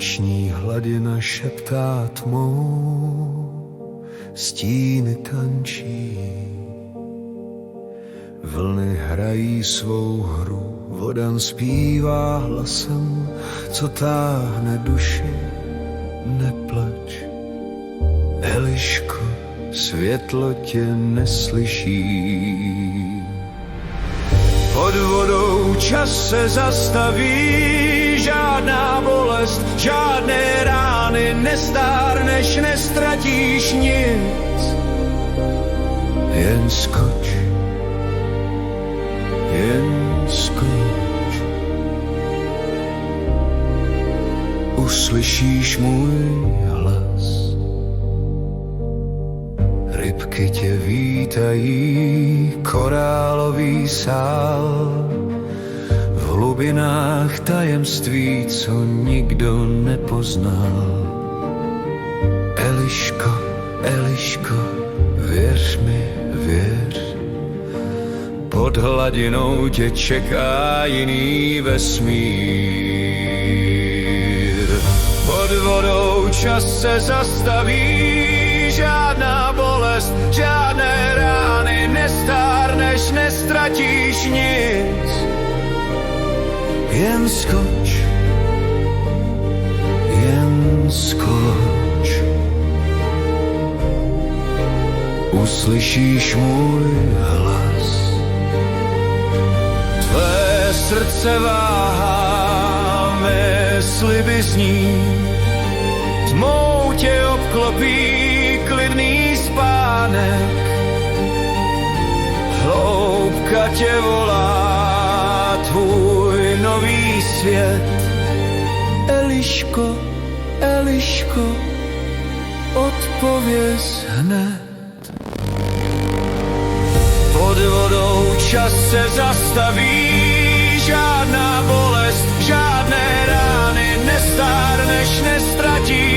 Noční hladina šeptá tmou, stíny tančí, vlny hrají svou hru, voda zpívá hlasem, co táhne duši. Neplač, Eliško, světlo tě neslyší. Pod vodou čas se zastaví, žádná bolest, žádné rány, nestárneš, nestratíš nic. Jen skoč, jen skoč. Uslyšíš můj hlas. Rybky tě vítají, korálový sál. V hlubinách tajemství, co nikdo nepoznal. Eliško, Eliško, věř mi, věř. Pod hladinou tě čeká jiný vesmír. Pod vodou čas se zastaví, žádná bolest, žádné rány, nestárneš, nestratíš nic. Jen skoč, jen skoč. Uslyšíš můj hlas. Tvé srdce váhá, mé sliby zní, tmou tě obklopí klidný spánek. Hloubka tě volá, tvůj nový svět. Eliško, Eliško, odpověz hned. Pod vodou čas se zastaví, žádná bolest, žádné rány, nestárneš, nestratíš